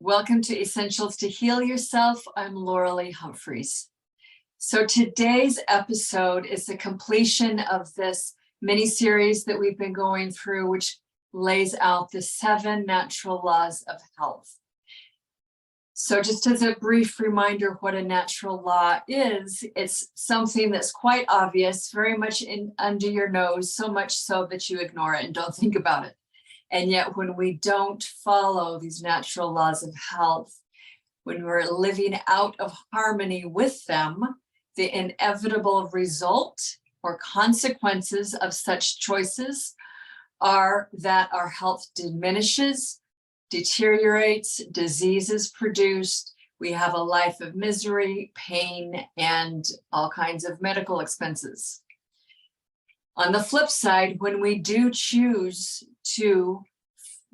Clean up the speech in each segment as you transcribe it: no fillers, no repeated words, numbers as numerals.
Welcome to Essentials to Heal Yourself. I'm Laura Humphreys. So today's episode is the completion of this mini-series that we've been going through, which lays out the 7 natural laws of health. So just as a brief reminder what a natural law is, it's something that's quite obvious, very much under your nose, so much so that you ignore it and don't think about it. And yet when we don't follow these natural laws of health, when we're living out of harmony with them, the inevitable result or consequences of such choices are that our health diminishes, deteriorates, disease is produced, we have a life of misery, pain, and all kinds of medical expenses. On the flip side, when we do choose to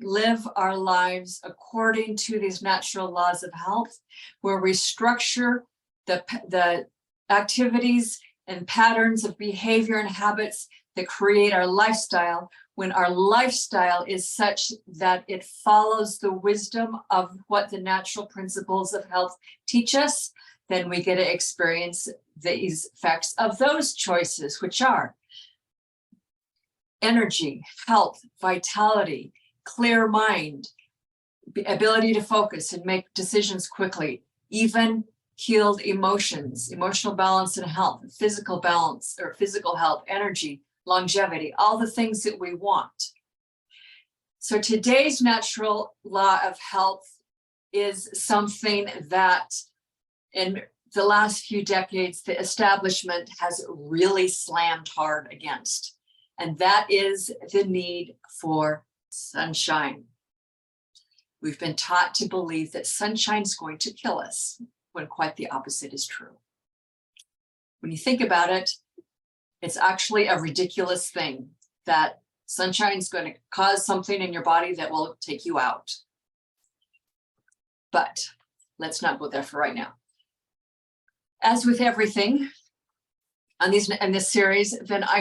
live our lives according to these natural laws of health, where we structure the activities and patterns of behavior and habits that create our lifestyle, when our lifestyle is such that it follows the wisdom of what the natural principles of health teach us, then we get to experience these effects of those choices, which are energy, health, vitality, clear mind, ability to focus and make decisions quickly, even healed emotions, emotional balance and health, physical balance or physical health, energy, longevity, all the things that we want. So today's natural law of health is something that in the last few decades, the establishment has really slammed hard against. And that is the need for sunshine. We've been taught to believe that sunshine is going to kill us, when quite the opposite is true. When you think about it, it's actually a ridiculous thing that sunshine is going to cause something in your body that will take you out. But let's not go there for right now. As with everything in this series, then I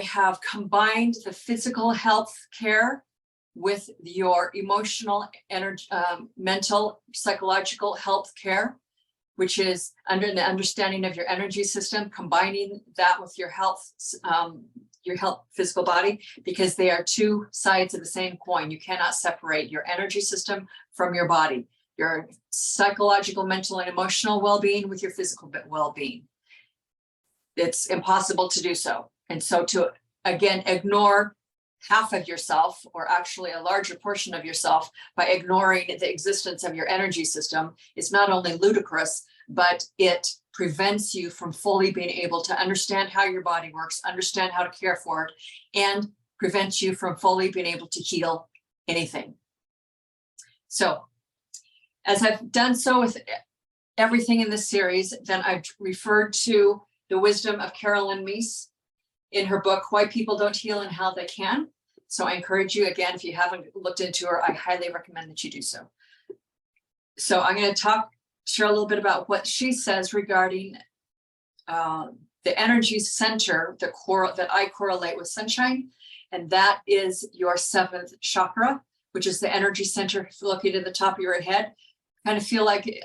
have combined the physical health care with your emotional, mental, psychological health care, which is under the understanding of your energy system, combining that with your health physical body, because they are two sides of the same coin. You cannot separate your energy system from your body, your psychological, mental, and emotional well-being with your physical well-being. It's impossible to do so. And so to, again, ignore half of yourself, or actually a larger portion of yourself, by ignoring the existence of your energy system is not only ludicrous, but it prevents you from fully being able to understand how your body works, understand how to care for it, and prevents you from fully being able to heal anything. So, as I've done so with everything in this series, then I've referred to the wisdom of Carolyn Myss in her book, Why People Don't Heal and How They Can. So I encourage you, again, if you haven't looked into her, I highly recommend that you do so. So I'm going to share a little bit about what she says regarding the energy center, that I correlate with sunshine, and that is your 7th chakra, which is the energy center located at the top of your head. Kind of feel like in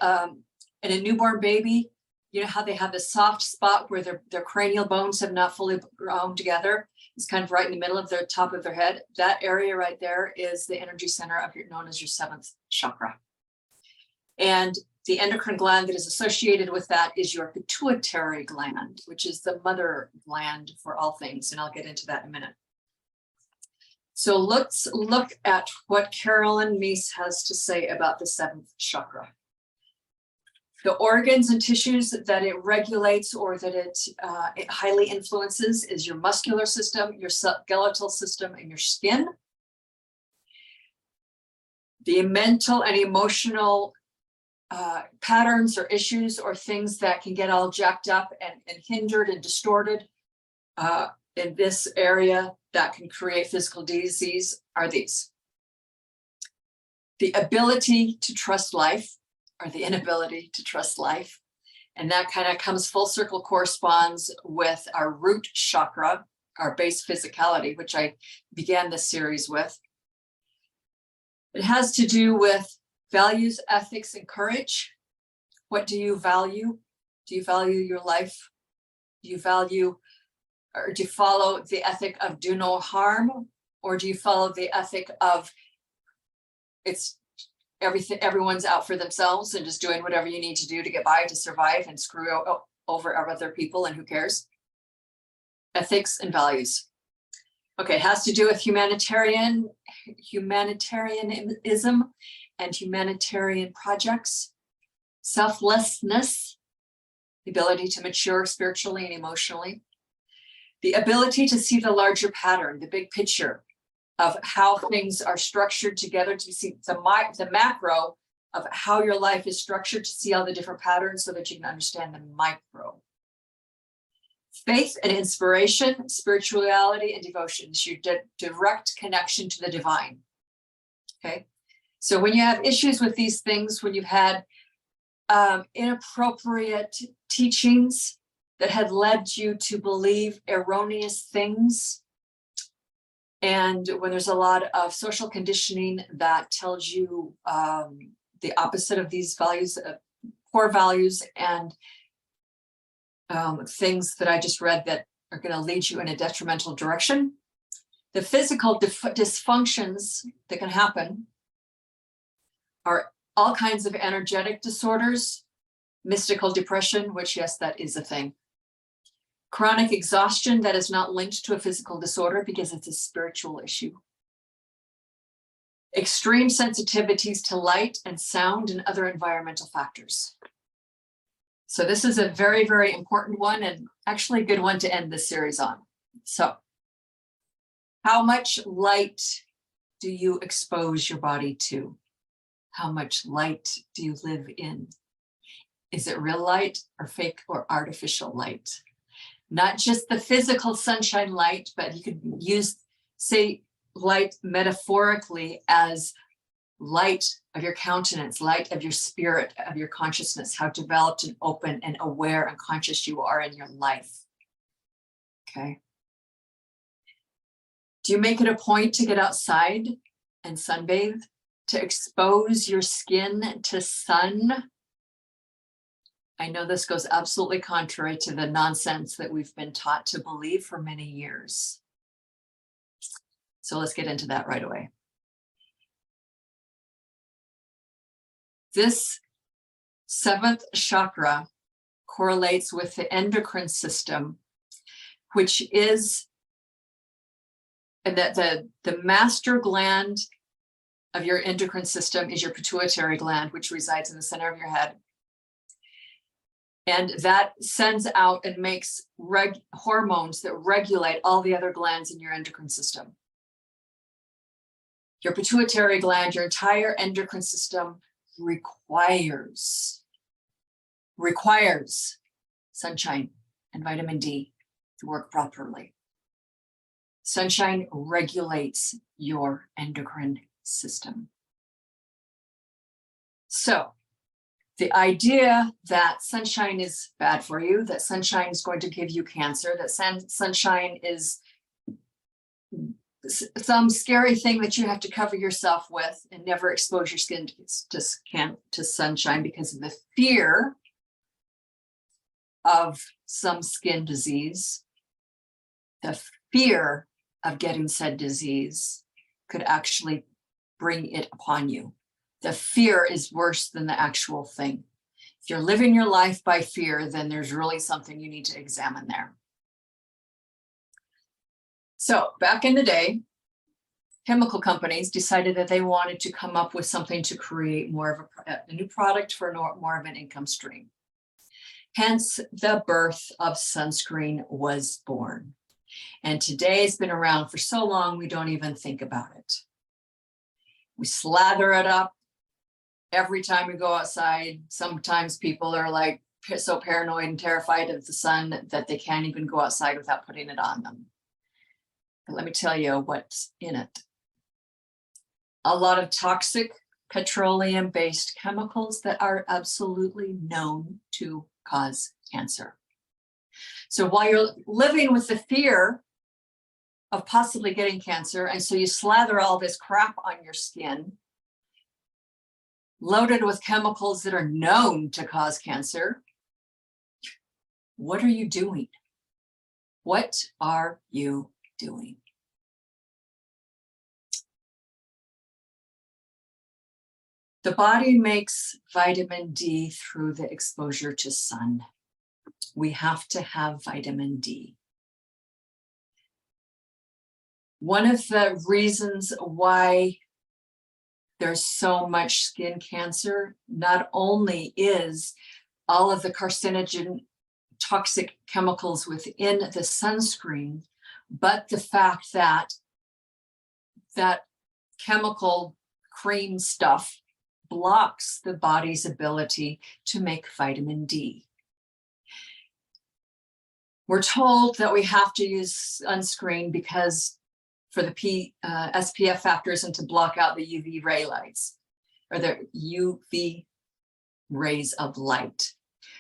a newborn baby, you know how they have this soft spot where their cranial bones have not fully grown together. It's kind of right in the middle of their top of their head. That area right there is the energy center of known as your 7th chakra. And the endocrine gland that is associated with that is your pituitary gland, which is the mother gland for all things. And I'll get into that in a minute. So let's look at what Carolyn Myss has to say about the 7th chakra. The organs and tissues that it regulates or that it highly influences is your muscular system, your skeletal system, and your skin. The mental and emotional patterns or issues or things that can get all jacked up and hindered and distorted in this area that can create physical disease are these. The ability to trust life, or the inability to trust life. And that kind of comes full circle, corresponds with our root chakra, our base physicality, which I began this series with. It has to do with Values, ethics, and courage. What do you value? Do you value your life? Do you value, or do you follow the ethic of do no harm? Or do you follow the ethic of it's everything, everyone's out for themselves and just doing whatever you need to do to get by, to survive, and screw over other people, and who cares? Ethics and values. Okay, it has to do with humanitarianism and humanitarian projects, selflessness, the ability to mature spiritually and emotionally, the ability to see the larger pattern, the big picture of how things are structured together, to see the macro of how your life is structured, to see all the different patterns so that you can understand the micro. Faith and inspiration, spirituality and devotion is your direct connection to the divine. Okay, so when you have issues with these things, when you've had inappropriate teachings that had led you to believe erroneous things, and when there's a lot of social conditioning that tells you the opposite of these values, core values, and things that I just read that are going to lead you in a detrimental direction. The physical dysfunctions that can happen are all kinds of energetic disorders, mystical depression, which, yes, that is a thing. Chronic exhaustion that is not linked to a physical disorder because it's a spiritual issue. Extreme sensitivities to light and sound and other environmental factors. So this is a very, very important one, and actually a good one to end this series on. So how much light do you expose your body to? How much light do you live in? Is it real light or fake or artificial light? Not just the physical sunshine light, but you could use, say, light metaphorically as light of your countenance, light of your spirit, of your consciousness, how developed and open and aware and conscious you are in your life. Okay. Do you make it a point to get outside and sunbathe, to expose your skin to sun? I know this goes absolutely contrary to the nonsense that we've been taught to believe for many years. So let's get into that right away. This seventh chakra correlates with the endocrine system, which is that the master gland of your endocrine system is your pituitary gland, which resides in the center of your head. And that sends out and makes hormones that regulate all the other glands in your endocrine system. Your pituitary gland, your entire endocrine system requires sunshine and vitamin D to work properly. Sunshine regulates your endocrine system. So the idea that sunshine is bad for you, that sunshine is going to give you cancer, that sunshine is some scary thing that you have to cover yourself with and never expose your skin to sunshine because of the fear of some skin disease, the fear of getting said disease could actually bring it upon you. The fear is worse than the actual thing. If you're living your life by fear, then there's really something you need to examine there. So back in the day, chemical companies decided that they wanted to come up with something to create more of a new product for more of an income stream. Hence, the birth of sunscreen was born. And today it's been around for so long, we don't even think about it. We slather it up every time we go outside. Sometimes people are like so paranoid and terrified of the sun that they can't even go outside without putting it on them. But let me tell you what's in it. A lot of toxic petroleum-based chemicals that are absolutely known to cause cancer. So while you're living with the fear of possibly getting cancer, and so you slather all this crap on your skin, loaded with chemicals that are known to cause cancer. What are you doing? What are you doing? The body makes vitamin D through the exposure to sun. We have to have vitamin D. One of the reasons why there's so much skin cancer not only is all of the carcinogen toxic chemicals within the sunscreen, but the fact that that chemical cream stuff blocks the body's ability to make vitamin D. We're told that we have to use sunscreen because for the SPF factors and to block out the UV ray lights or the UV rays of light.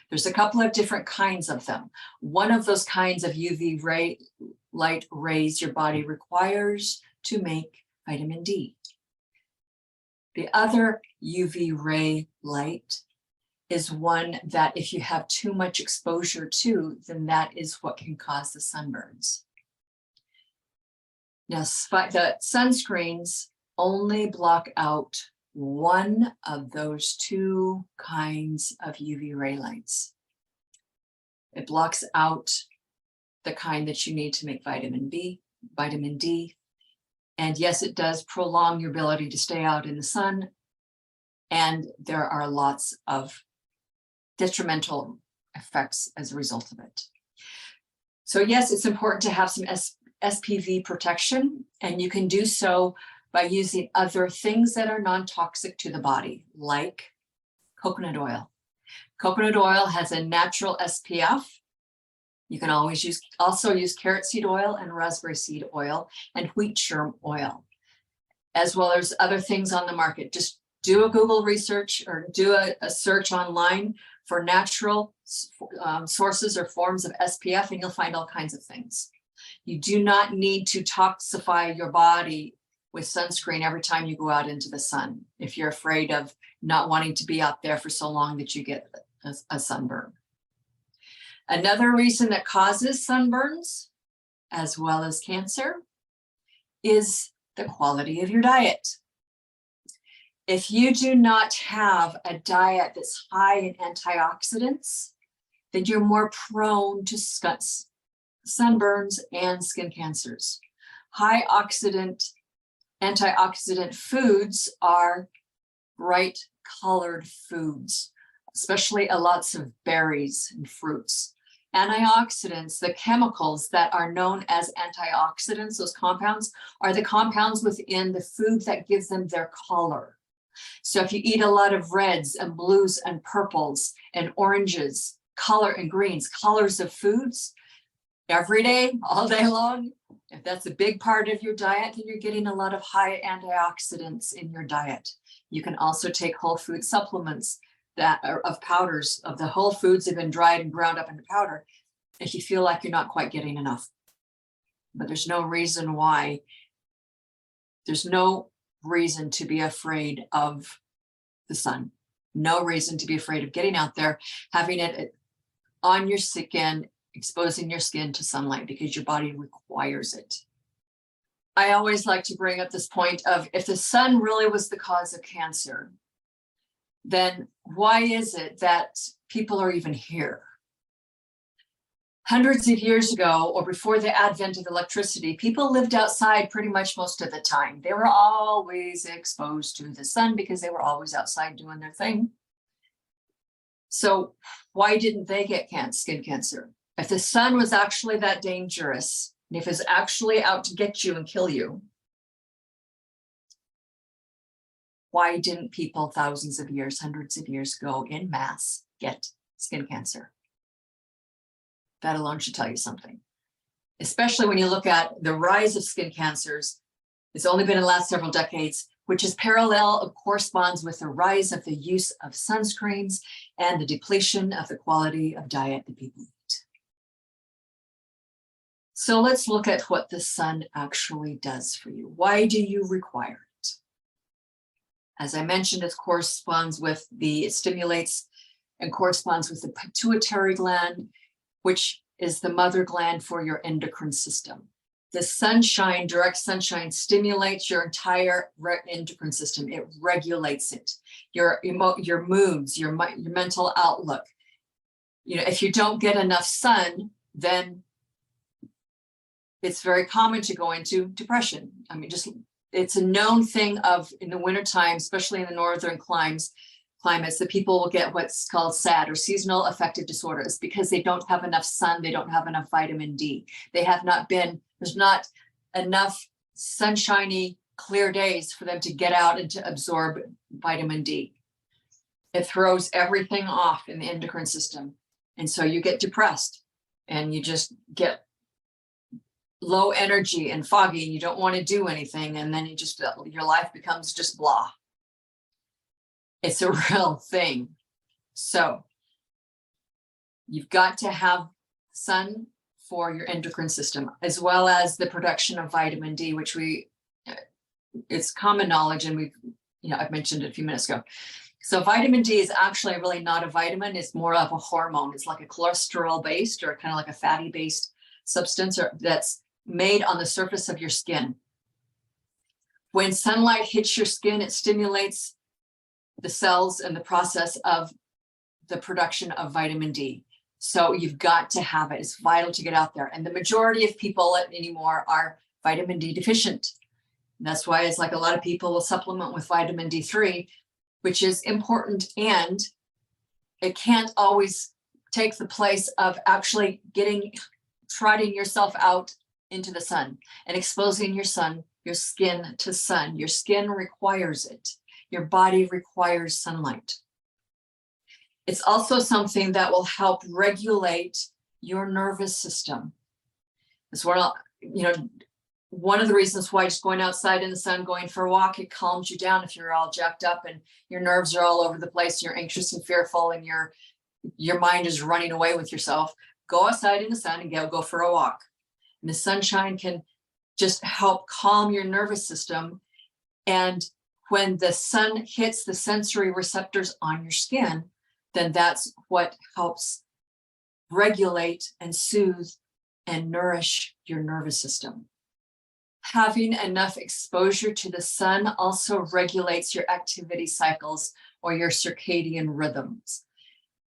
There's a couple of different kinds of them. One of those kinds of UV light rays your body requires to make vitamin D. The other UV ray light is one that if you have too much exposure to, then that is what can cause the sunburns. Now, the sunscreens only block out one of those two kinds of UV ray lights. It blocks out the kind that you need to make vitamin D. And yes, it does prolong your ability to stay out in the sun. And there are lots of detrimental effects as a result of it. So yes, it's important to have some SPF protection, and you can do so by using other things that are non-toxic to the body, like coconut oil. Coconut oil has a natural SPF. You can always also use carrot seed oil and raspberry seed oil and wheat germ oil, as well as other things on the market. Just do a Google research or do a search online for natural sources or forms of SPF, and you'll find all kinds of things. You do not need to toxify your body with sunscreen every time you go out into the sun if you're afraid of not wanting to be out there for so long that you get a sunburn. Another reason that causes sunburns, as well as cancer, is the quality of your diet. If you do not have a diet that's high in antioxidants, then you're more prone to sunburns and skin cancers. High antioxidant foods are bright colored foods, especially lots of berries and fruits. Antioxidants, the chemicals that are known as antioxidants, those compounds, are the compounds within the food that give them their color. So if you eat a lot of reds and blues and purples and oranges, color and greens, colors of foods, every day, all day long, if that's a big part of your diet, then you're getting a lot of high antioxidants in your diet. You can also take whole food supplements that are of powders of the whole foods have been dried and ground up into powder if you feel like you're not quite getting enough. But there's no reason to be afraid of the sun. No reason to be afraid of getting out there, having it on your skin, exposing your skin to sunlight because your body requires it. I always like to bring up this point of if the sun really was the cause of cancer, then why is it that people are even here? Hundreds of years ago, or before the advent of electricity, people lived outside pretty much most of the time. They were always exposed to the sun because they were always outside doing their thing. So why didn't they get skin cancer? If the sun was actually that dangerous, and if it's actually out to get you and kill you, why didn't people thousands of years, hundreds of years ago in mass get skin cancer? That alone should tell you something. Especially when you look at the rise of skin cancers, it's only been in the last several decades, which is corresponds with the rise of the use of sunscreens and the depletion of the quality of diet that people eat. So let's look at what the sun actually does for you. Why do you require it? As I mentioned, it stimulates and corresponds with the pituitary gland, which is the mother gland for your endocrine system. The sunshine, direct sunshine, stimulates your entire endocrine system. It regulates it, your moods, your mental outlook. If you don't get enough sun, then it's very common to go into depression. I mean, it's a known thing in the wintertime, especially in the northern climates, that people will get what's called SAD, or seasonal affective disorders, because they don't have enough sun, they don't have enough vitamin D. There's not enough sunshiny, clear days for them to get out and to absorb vitamin D. It throws everything off in the endocrine system. And so you get depressed and you just get low energy and foggy, and you don't want to do anything. And then your life becomes just blah. It's a real thing. So you've got to have sun for your endocrine system, as well as the production of vitamin D, which it's common knowledge, and I've mentioned it a few minutes ago. So vitamin D is actually really not a vitamin. It's more of a hormone. It's like a cholesterol-based, or kind of like a fatty-based substance that's made on the surface of your skin. When sunlight hits your skin, it stimulates the cells and the process of the production of vitamin D. So you've got to have it. It's vital to get out there. And the majority of people anymore are vitamin D deficient. And that's why it's like a lot of people will supplement with vitamin D3, which is important. And it can't always take the place of actually trotting yourself out into the sun and exposing your skin to sun. Your skin requires it. Your body requires sunlight. It's also something that will help regulate your nervous system. It's one of the reasons why just going outside in the sun, going for a walk, it calms you down if you're all jacked up and your nerves are all over the place, you're anxious and fearful, and your mind is running away with yourself. Go outside in the sun and go for a walk. And the sunshine can just help calm your nervous system. And when the sun hits the sensory receptors on your skin, then that's what helps regulate and soothe and nourish your nervous system. Having enough exposure to the sun also regulates your activity cycles, or your circadian rhythms.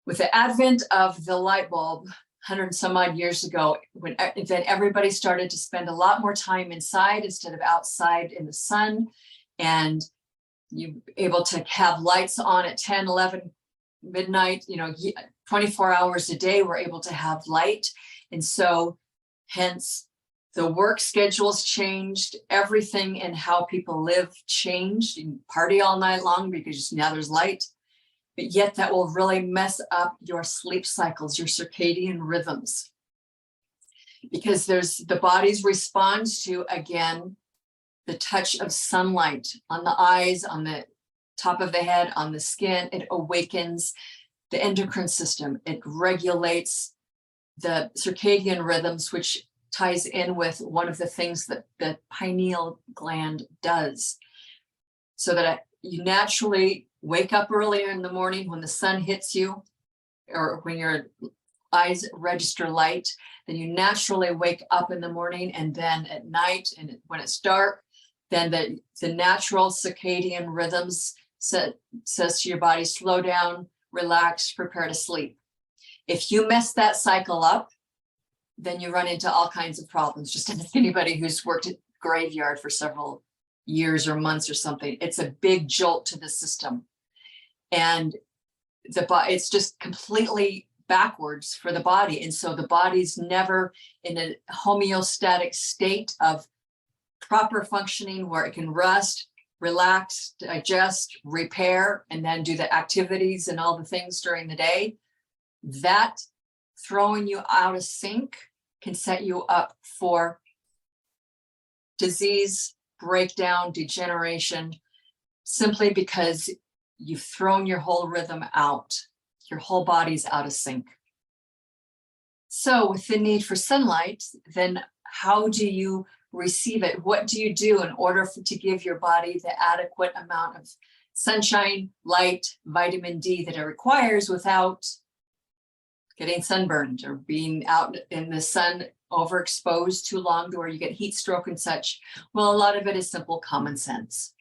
With the advent of the light bulb 100 and some odd years ago, then everybody started to spend a lot more time inside instead of outside in the sun, and you're able to have lights on at 10, 11, midnight, 24 hours a day, we're able to have light. And so hence the work schedules changed, everything in how people live changed. You party all night long because now there's light, but yet that will really mess up your sleep cycles, your circadian rhythms, because the body's response to, again, the touch of sunlight on the eyes, on the top of the head, on the skin. It awakens the endocrine system. It regulates the circadian rhythms, which ties in with one of the things that the pineal gland does, so that you naturally wake up earlier in the morning when the sun hits you, or when your eyes register light, then you naturally wake up in the morning, and then at night, and when it's dark, then the natural circadian rhythms says to your body, slow down, relax, prepare to sleep. If you mess that cycle up, then you run into all kinds of problems. Just anybody who's worked at graveyard for several years or months or something, it's a big jolt to the system. And it's just completely backwards for the body. And so the body's never in a homeostatic state of proper functioning where it can rest, relax, digest, repair, and then do the activities and all the things during the day. That throwing you out of sync can set you up for disease, breakdown, degeneration, simply because you've thrown your whole rhythm out. Your whole body's out of sync. So with the need for sunlight, then how do you receive it? What do you do in order to give your body the adequate amount of sunshine, light, vitamin D that it requires without getting sunburned or being out in the sun overexposed too long to where you get heat stroke and such. Well, a lot of it is simple common sense.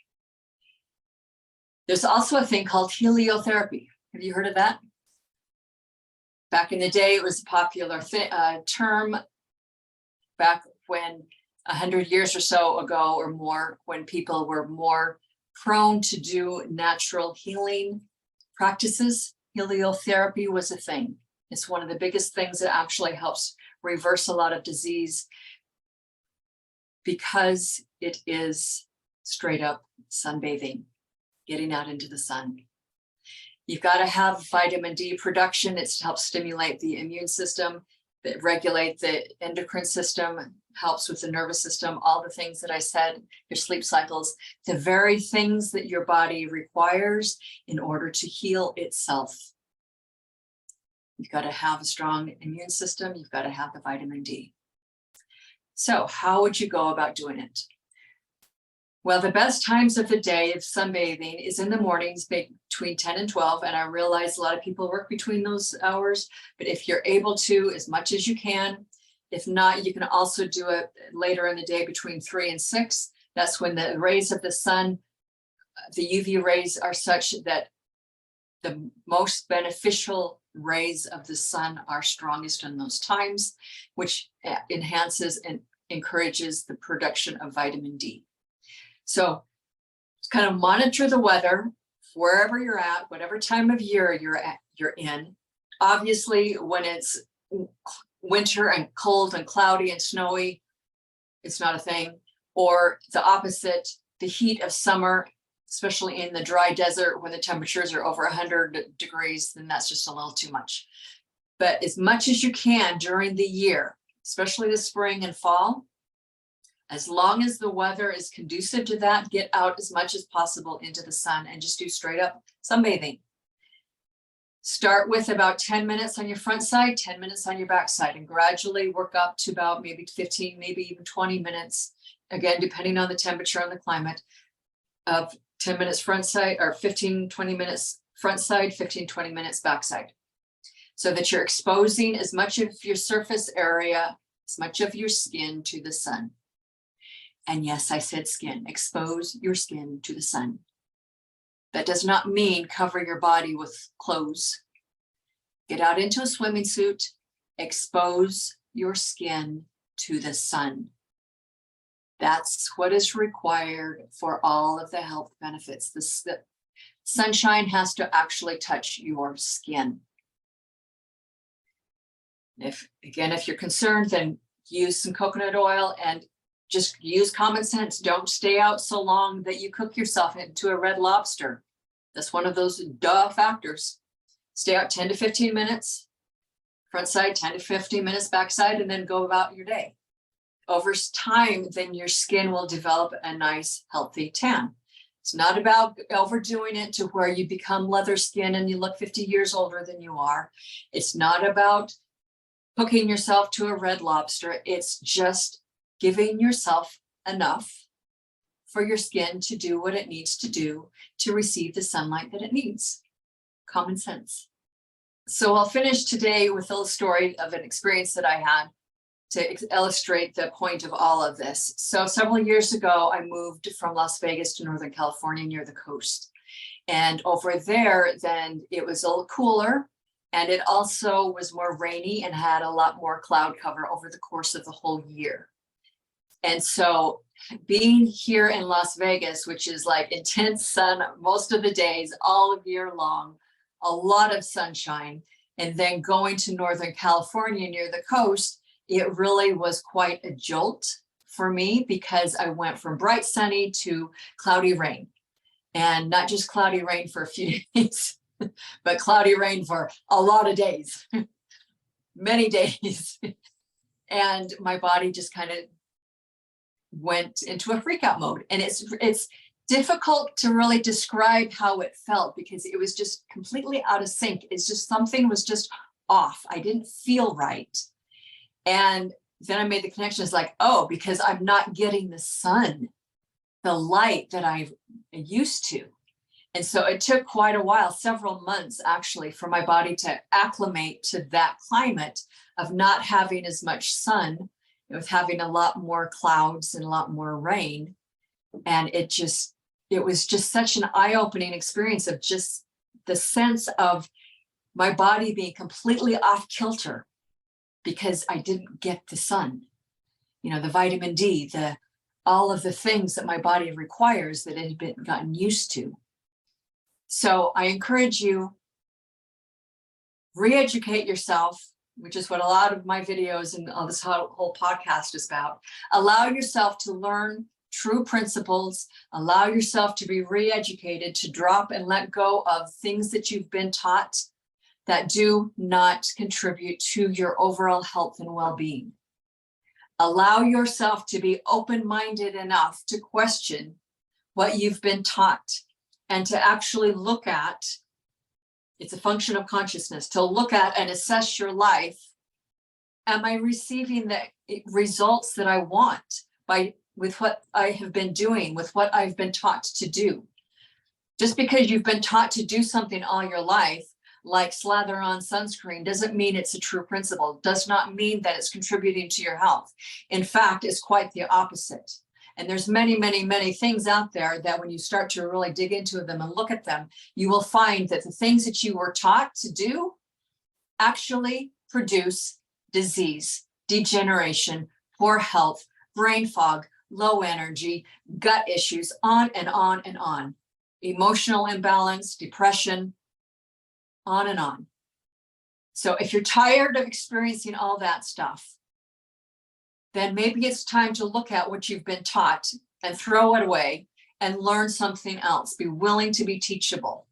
There's also a thing called heliotherapy. Have you heard of that? Back in the day, it was a popular term back when 100 years or so ago or more, when people were more prone to do natural healing practices. Heliotherapy was a thing. It's one of the biggest things that actually helps reverse a lot of disease because it is straight up sunbathing, getting out into the sun. You've got to have vitamin D production. It helps stimulate the immune system, that regulate the endocrine system, helps with the nervous system, all the things that I said, your sleep cycles, the very things that your body requires in order to heal itself. You've got to have a strong immune system. You've got to have the vitamin D. So how would you go about doing it? Well, the best times of the day of sunbathing is in the mornings between 10 and 12. And I realize a lot of people work between those hours, but if you're able to, as much as you can. If not, you can also do it later in the day between 3 and 6. That's when the rays of the sun, the UV rays are such that the most beneficial rays of the sun are strongest in those times, which enhances and encourages the production of vitamin D. So kind of monitor the weather wherever you're at, whatever time of year you're in. Obviously, when it's winter and cold and cloudy and snowy, it's not a thing. Or the opposite, the heat of summer, especially in the dry desert when the temperatures are over 100 degrees, then that's just a little too much. But as much as you can during the year, especially the spring and fall, as long as the weather is conducive to that, get out as much as possible into the sun and just do straight up sunbathing. Start with about 10 minutes on your front side, 10 minutes on your back side, and gradually work up to about maybe 15, maybe even 20 minutes, again, depending on the temperature and the climate, of 10 minutes front side or 15, 20 minutes front side, 15, 20 minutes back side. So that you're exposing as much of your surface area, as much of your skin to the sun. And yes, I said skin. Expose your skin to the sun. That does not mean cover your body with clothes. Get out into a swimming suit, expose your skin to the sun. That's what is required for all of the health benefits. The sunshine has to actually touch your skin. If you're concerned, then use some coconut oil and just use common sense. Don't stay out so long that you cook yourself into a red lobster. That's one of those duh factors. Stay out 10 to 15 minutes, front side, 10 to 15 minutes, back side, and then go about your day. Over time, then your skin will develop a nice, healthy tan. It's not about overdoing it to where you become leather skin and you look 50 years older than you are. It's not about hooking yourself to a red lobster. It's just giving yourself enough for your skin to do what it needs to do to receive the sunlight that it needs. Common sense. So I'll finish today with a little story of an experience that I had to illustrate the point of all of this. So several years ago, I moved from Las Vegas to Northern California near the coast. And over there, then it was a little cooler. And it also was more rainy and had a lot more cloud cover over the course of the whole year. And so being here in Las Vegas, which is like intense sun most of the days, all year long, a lot of sunshine, and then going to Northern California near the coast, it really was quite a jolt for me because I went from bright sunny to cloudy rain. And not just cloudy rain for a few days, but cloudy rain for a lot of days, many days. And my body just kind of went into a freak out mode. And it's difficult to really describe how it felt because it was just completely out of sync. It's just something was just off. I didn't feel right. And then I made the connection. It's like, oh, because I'm not getting the sun, the light that I'm used to. And so it took quite a while, several months actually, for my body to acclimate to that climate of not having as much sun, with having a lot more clouds and a lot more rain. And it was just such an eye-opening experience of just the sense of my body being completely off kilter because I didn't get the sun, the vitamin D, all of the things that my body requires that it had gotten used to. So I encourage you, re-educate yourself, which is what a lot of my videos and all this whole podcast is about. Allow yourself to learn true principles, allow yourself to be re-educated, to drop and let go of things that you've been taught that do not contribute to your overall health and well-being. Allow yourself to be open-minded enough to question what you've been taught and to actually look at, it's a function of consciousness, to look at and assess your life. Am I receiving the results that I want with what I have been doing, with what I've been taught to do? Just because you've been taught to do something all your life, like slather on sunscreen, doesn't mean it's a true principle, does not mean that it's contributing to your health. In fact, it's quite the opposite. And there's many, many, many things out there that when you start to really dig into them and look at them, you will find that the things that you were taught to do actually produce disease, degeneration, poor health, brain fog, low energy, gut issues, on and on and on. Emotional imbalance, depression, on and on. So if you're tired of experiencing all that stuff, then maybe it's time to look at what you've been taught and throw it away and learn something else. Be willing to be teachable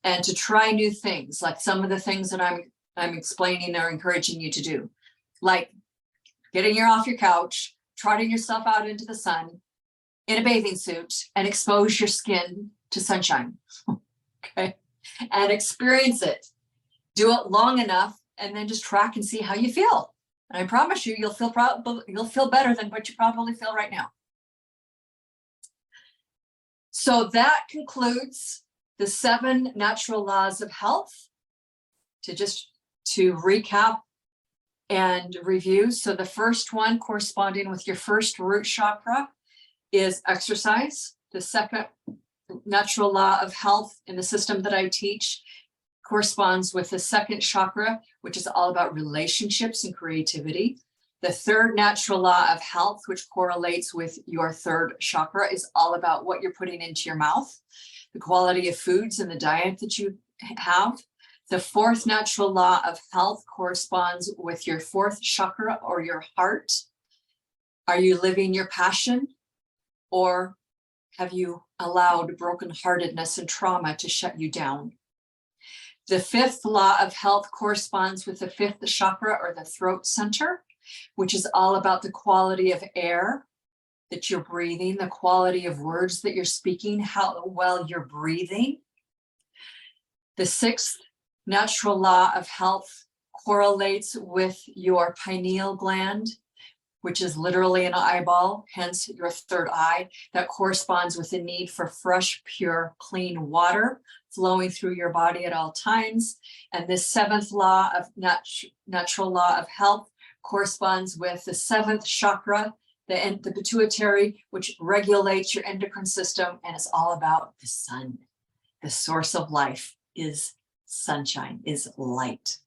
and to try new things, like some of the things that I'm explaining or encouraging you to do, like getting off your couch, trotting yourself out into the sun in a bathing suit and expose your skin to sunshine. Okay, and experience it. Do it long enough and then just track and see how you feel. And I promise you, you'll feel better than what you probably feel right now. So that concludes the 7 natural laws of health. To recap and review. So the first one, corresponding with your first root chakra, is exercise. The second natural law of health in the system that I teach corresponds with the second chakra, which is all about relationships and creativity. The third natural law of health, which correlates with your third chakra, is all about what you're putting into your mouth, the quality of foods and the diet that you have. The fourth natural law of health corresponds with your fourth chakra or your heart. Are you living your passion, or have you allowed brokenheartedness and trauma to shut you down? The fifth law of health corresponds with the fifth chakra or the throat center, which is all about the quality of air that you're breathing, the quality of words that you're speaking, how well you're breathing. The sixth natural law of health correlates with your pineal gland, which is literally an eyeball, hence your third eye. That corresponds with the need for fresh, pure, clean water flowing through your body at all times. And this seventh law of natural law of health corresponds with the seventh chakra, the pituitary, which regulates your endocrine system, and it's all about the sun. The source of life is sunshine, is light.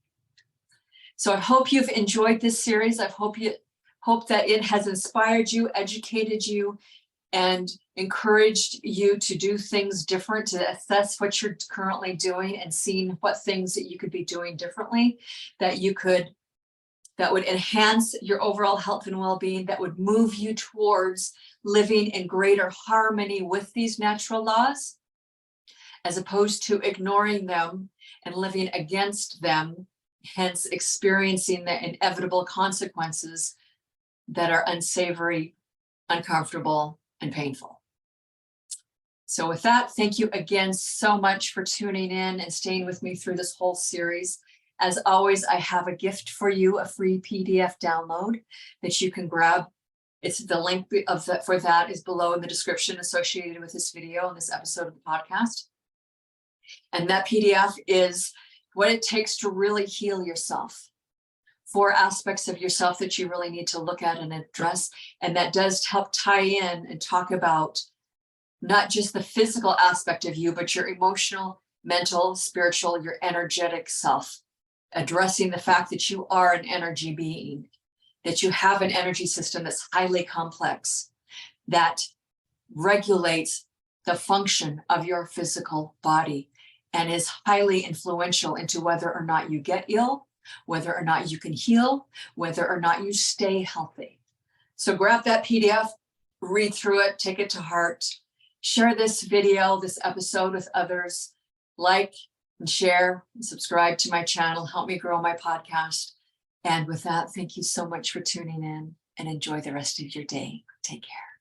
So I hope you've enjoyed this series. I hope that it has inspired you, educated you, and encouraged you to do things different, to assess what you're currently doing and seeing what things that you could be doing differently, that would enhance your overall health and well-being, that would move you towards living in greater harmony with these natural laws, as opposed to ignoring them and living against them, hence experiencing the inevitable consequences that are unsavory, uncomfortable, and painful. So with that, thank you again so much for tuning in and staying with me through this whole series. As always, I have a gift for you, a free PDF download that you can grab. It's the link for that is below in the description associated with this video and this episode of the podcast. And that PDF is what it takes to really heal yourself. 4 aspects of yourself that you really need to look at and address. And that does help tie in and talk about not just the physical aspect of you, but your emotional, mental, spiritual, your energetic self. Addressing the fact that you are an energy being, that you have an energy system that's highly complex, that regulates the function of your physical body and is highly influential into whether or not you get ill, whether or not you can heal, whether or not you stay healthy. So grab that PDF, read through it, take it to heart, share this video, this episode with others, like and share and subscribe to my channel, help me grow my podcast. And with that, thank you so much for tuning in and enjoy the rest of your day. Take care.